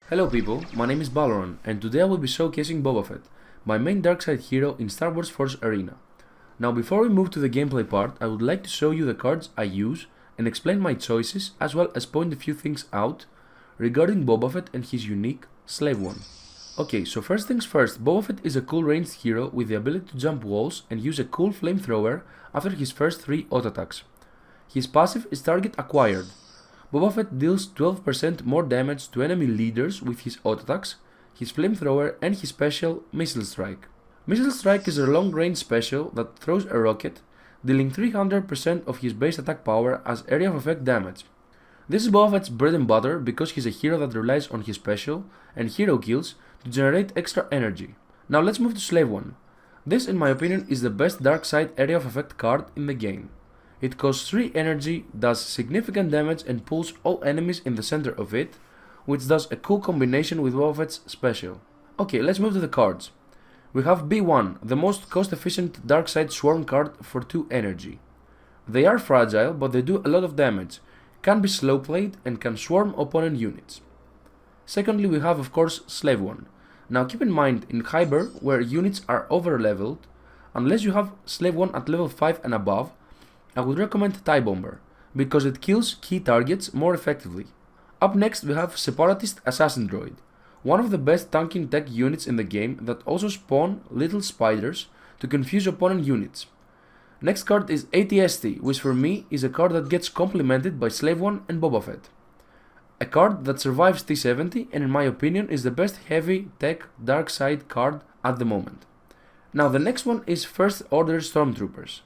Hello people, my name is Baloran, and today I will be showcasing Boba Fett, my main darkside hero in Star Wars Force Arena. Now before we move to the gameplay part, I would like to show you the cards I use and explain my choices, as well as point a few things out regarding Boba Fett and his unique Slave One. Okay, so first things first, Boba Fett is a cool ranged hero with the ability to jump walls and use a cool flamethrower after his first 3 auto attacks. His passive is target acquired. Boba Fett deals 12% more damage to enemy leaders with his auto attacks, his flamethrower and his special Missile Strike. Missile Strike is a long range special that throws a rocket, dealing 300% of his base attack power as area of effect damage. This is Boba Fett's bread and butter because he's a hero that relies on his special and hero kills to generate extra energy. Now let's move to Slave One. This in my opinion is the best dark side area of effect card in the game. It costs 3 energy, does significant damage and pulls all enemies in the center of it, which does a cool combination with Boba Fett's special. Okay, let's move to the cards. We have B1, the most cost efficient dark side swarm card for 2 energy. They are fragile, but they do a lot of damage, can be slow played and can swarm opponent units. Secondly, we have of course Slave One. Now keep in mind, in Hyber, where units are over leveled, unless you have Slave One at level 5 and above, I would recommend TIE Bomber, because it kills key targets more effectively. Up next we have Separatist Assassin Droid, one of the best tanking tech units in the game that also spawn little spiders to confuse opponent units. Next card is ATST, which for me is a card that gets complemented by Slave One and Boba Fett. A card that survives T70 and in my opinion is the best heavy tech dark side card at the moment. Now the next one is First Order Stormtroopers.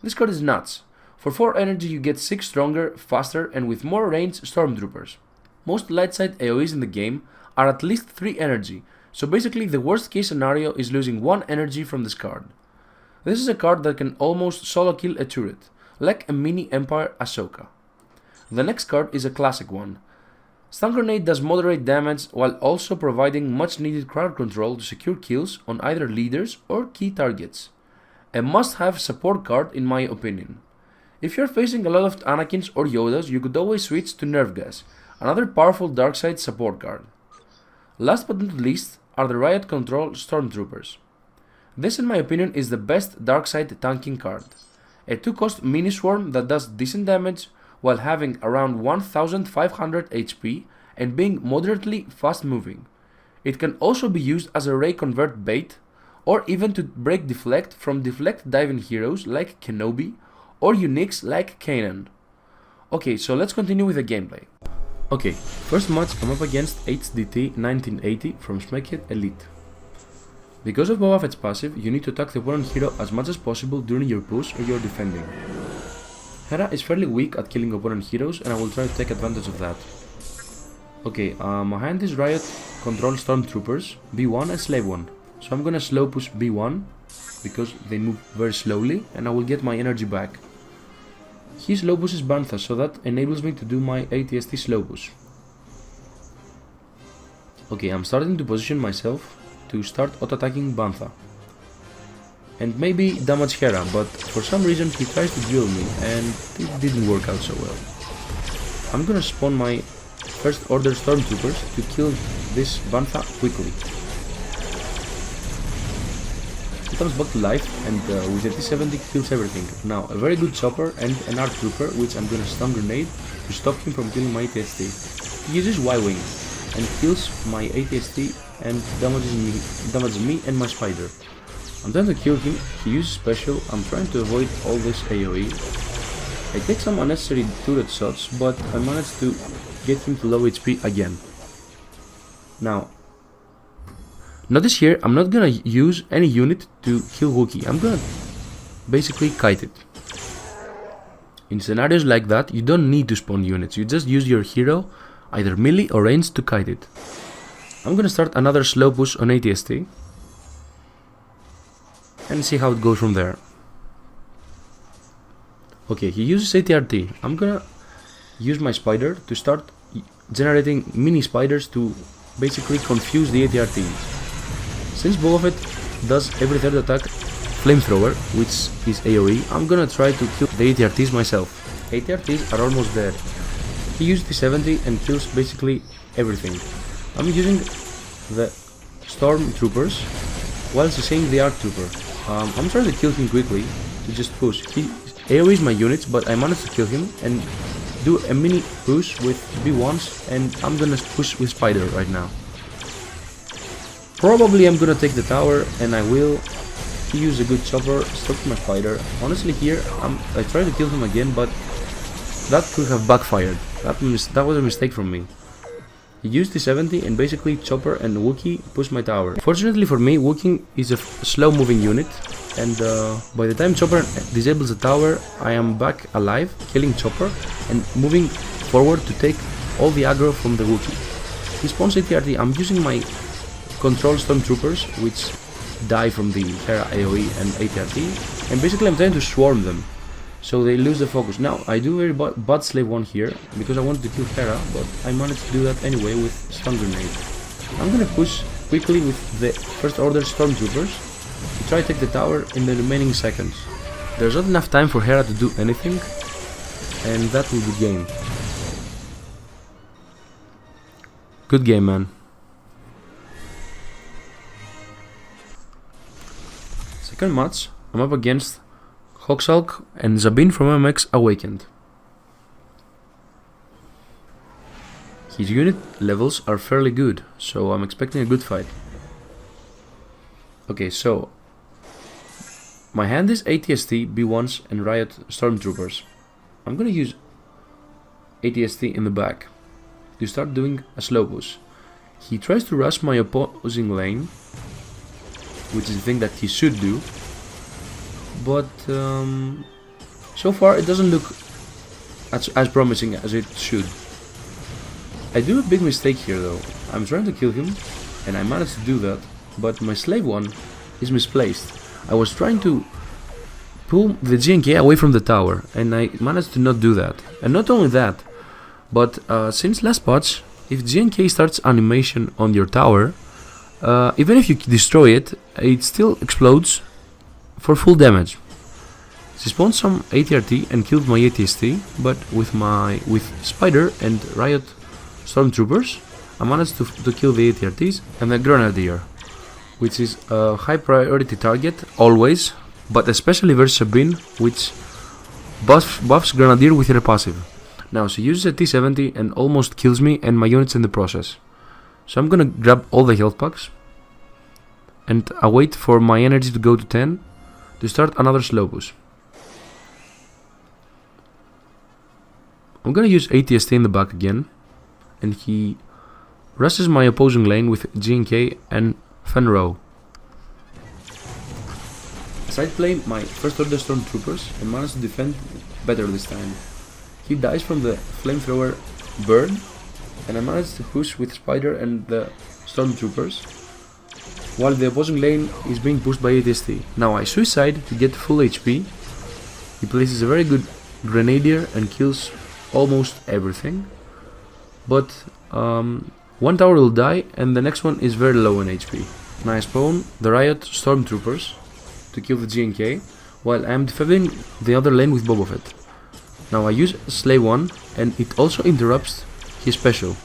This card is nuts. For 4 energy you get 6 stronger, faster and with more range Stormtroopers. Most light side AoEs in the game are at least 3 energy, so basically the worst case scenario is losing 1 energy from this card. This is a card that can almost solo kill a turret, like a mini Empire Ahsoka. The next card is a classic one. Stun Grenade does moderate damage while also providing much needed crowd control to secure kills on either leaders or key targets. A must have support card in my opinion. If you're facing a lot of Anakins or Yodas, you could always switch to Nerf Gas, another powerful dark side support card. Last but not least are the Riot Control Stormtroopers. This in my opinion is the best dark side tanking card. A 2-cost mini swarm that does decent damage while having around 1500 HP and being moderately fast moving. It can also be used as a ray convert bait or even to break deflect from deflect diving heroes like Kenobi or uniques like Kanan. Okay, so let's continue with the gameplay. Okay, first match I'm up against HDT 1980 from Smackhead Elite. Because of Boba Fett's passive, you need to attack the opponent hero as much as possible during your push or you're defending. Hera is fairly weak at killing opponent heroes and I will try to take advantage of that. Okay, behind this Riot Control Stormtroopers, B1 and Slave One. So I'm gonna slow push B1 because they move very slowly and I will get my energy back. He slow pushes Bantha, so that enables me to do my ATST slow push. Okay, I'm starting to position myself to start auto-attacking Bantha. And maybe damage Hera, but for some reason he tries to duel me and it didn't work out so well. I'm gonna spawn my First Order Stormtroopers to kill this Bantha quickly. He comes back to life and with a T70 kills everything. Now a very good chopper and an ARC trooper which I'm gonna stun grenade to stop him from killing my ATST. He uses Y-Wing and kills my ATST and damages me and my spider. I'm trying to kill him, he uses special, I'm trying to avoid all this AoE. I take some unnecessary turret shots but I managed to get him to low HP again. Now notice here, I'm not gonna use any unit to kill Wookiee, I'm gonna basically kite it. In scenarios like that, you don't need to spawn units, you just use your hero, either melee or range, to kite it. I'm gonna start another slow push on ATST and see how it goes from there. Okay, he uses ATRT, I'm gonna use my spider to start generating mini spiders to basically confuse the ATRT. Since Boba Fett does every third attack flamethrower, which is AoE, I'm gonna try to kill the ATRTs myself. ATRTs are almost dead. He used T70 and kills basically everything. I'm using the Stormtroopers while seeing the Arc Trooper. I'm trying to kill him quickly to just push. He AoEs my units, but I managed to kill him and do a mini push with B1s, and I'm gonna push with Spider right now. Probably I'm gonna take the tower, and I will. He used a good chopper, stopped my Spider. Honestly here, I tried to kill him again, but that could have backfired. That was a mistake from me. He used the 70 and basically Chopper and Wookiee pushed my tower. Fortunately for me, Wookiee is a slow moving unit, and by the time Chopper disables the tower, I am back alive, killing Chopper and moving forward to take all the aggro from the Wookiee. He spawns ATRT. I'm using my control Stormtroopers, which die from the Hera AoE and ATRT, and basically I'm trying to swarm them, so they lose the focus. Now, I do very bad slave 1 here, because I wanted to kill Hera, but I managed to do that anyway with stun grenade. I'm gonna push quickly with the first order Stormtroopers to try to take the tower in the remaining seconds. There's not enough time for Hera to do anything, and that will be game. Good game, man. Second match, I'm up against Hoxalk and Zabin from MX Awakened. His unit levels are fairly good, so I'm expecting a good fight. Okay, so my hand is ATST, B1s and Riot Stormtroopers. I'm gonna use ATST in the back to start doing a slow push. He tries to rush my opposing lane, which is the thing that he should do, but so far it doesn't look as promising as it should. I do a big mistake here though. I'm trying to kill him and I managed to do that, but my slave 1 is misplaced. I was trying to pull the GNK away from the tower and I managed to not do that. And not only that, but since last patch, if GNK starts animation on your tower, even if you destroy it, it still explodes for full damage. She spawned some ATRT and killed my ATST, but with Spider and Riot Stormtroopers, I managed to kill the ATRTs and the Grenadier, which is a high priority target always, but especially versus Sabine, which buffs Grenadier with her passive. Now she uses a T70 and almost kills me and my units in the process. So I'm gonna grab all the health packs and I wait for my energy to go to 10 to start another slow push. I'm gonna use ATST in the back again, and he rushes my opposing lane with GNK and Fenro. Side play my first order Stormtroopers and managed to defend better this time. He dies from the flamethrower burn, and I managed to push with Spider and the Stormtroopers, while the opposing lane is being pushed by ATST. Now I suicide to get full HP. He places a very good Grenadier and kills almost everything, but one tower will die and the next one is very low in HP. Now I spawn the Riot Stormtroopers to kill the GNK, while I am defending the other lane with Boba Fett. Now I use Slay 1 and it also interrupts his special,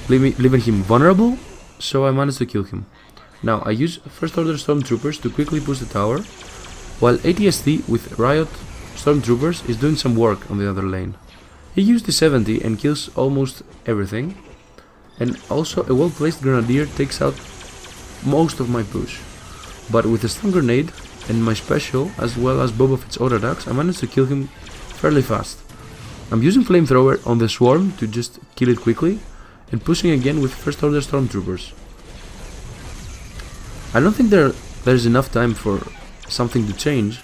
leaving him vulnerable, so I managed to kill him. Now I use first order Stormtroopers to quickly push the tower, while ATST with Riot Stormtroopers is doing some work on the other lane. He used the 70 and kills almost everything, and also a well placed Grenadier takes out most of my push. But with a stun grenade and my special, as well as Boba Fett's auto attacks, I managed to kill him fairly fast. I'm using flamethrower on the swarm to just kill it quickly, and pushing again with first order Stormtroopers. I don't think there's enough time for something to change,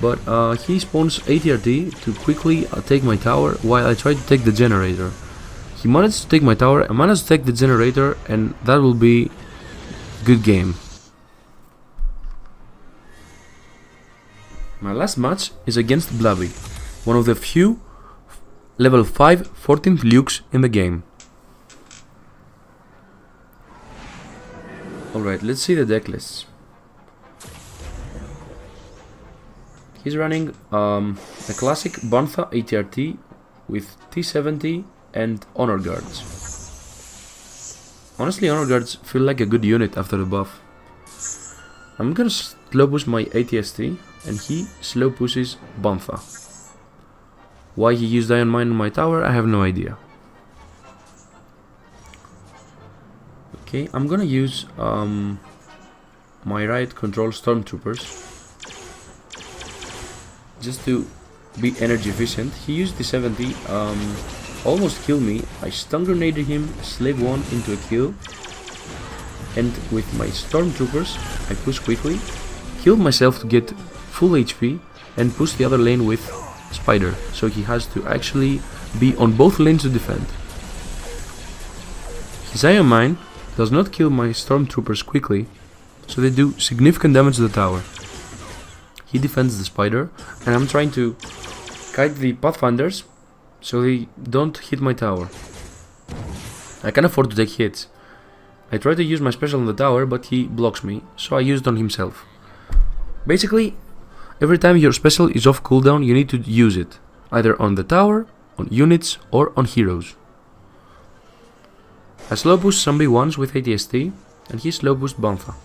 but he spawns ATRT to quickly take my tower while I try to take the generator. He managed to take my tower, I managed to take the generator, and that will be good game. My last match is against Blobby, one of the few level 5 14th Lukes in the game. Alright, let's see the deck lists. He's running a classic Bantha ATRT with T70 and Honor Guards. Honestly, honor guards feel like a good unit after the buff. I'm gonna slow push my ATST, and he slow pushes Bantha. Why he used Iron Mine on my tower, I have no idea. Okay, I'm gonna use my right control stormtroopers just to be energy efficient. He used the 70, almost killed me. I stun grenaded him, slave 1 into a kill, and with my stormtroopers I push quickly, killed myself to get full HP, and push the other lane with Spider, so he has to actually be on both lanes to defend. His Iron Mine does not kill my stormtroopers quickly, so they do significant damage to the tower. He defends the Spider, and I'm trying to kite the Pathfinders so they don't hit my tower. I can afford to take hits. I try to use my special on the tower, but he blocks me, so I use it on himself. Basically, every time your special is off cooldown, you need to use it, either on the tower, on units, or on heroes. I slow push zombie once with ATST, and he slow pushed Bantha.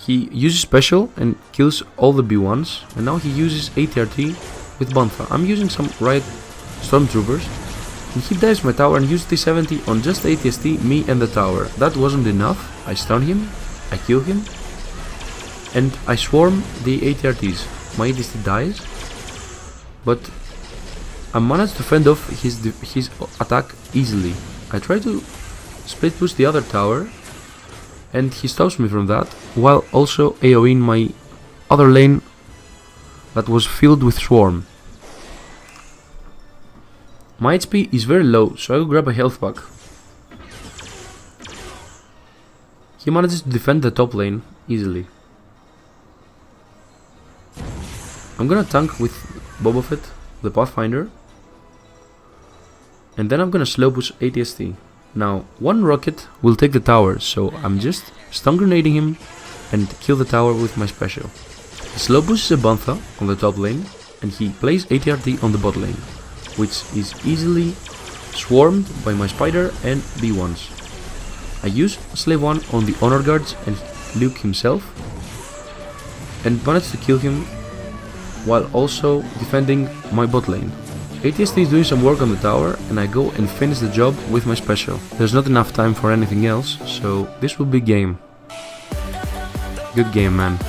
He uses special and kills all the B1s, and now he uses ATRT with Bantha. I'm using some right stormtroopers, and he dives my tower and used T70 on just ATST, me and the tower. That wasn't enough. I stun him, I kill him, and I swarm the ATRTs. My ATST dies, but I managed to fend off his attack easily. I try to split push the other tower, and he stops me from that, while also AoEing my other lane that was filled with swarm. My HP is very low, so I will grab a health pack. He manages to defend the top lane easily. I'm gonna tank with Boba Fett, the Pathfinder, and then I'm gonna slow push ATST. Now, one rocket will take the tower, so I'm just stun grenading him and kill the tower with my special. He slow pushes a Bantha on the top lane, and he plays ATRT on the bot lane, which is easily swarmed by my Spider and B1s. I use Slave 1 on the honor guards and Luke himself, and manage to kill him while also defending my bot lane. ATST is doing some work on the tower, and I go and finish the job with my special. There's not enough time for anything else, so this will be game. Good game, man.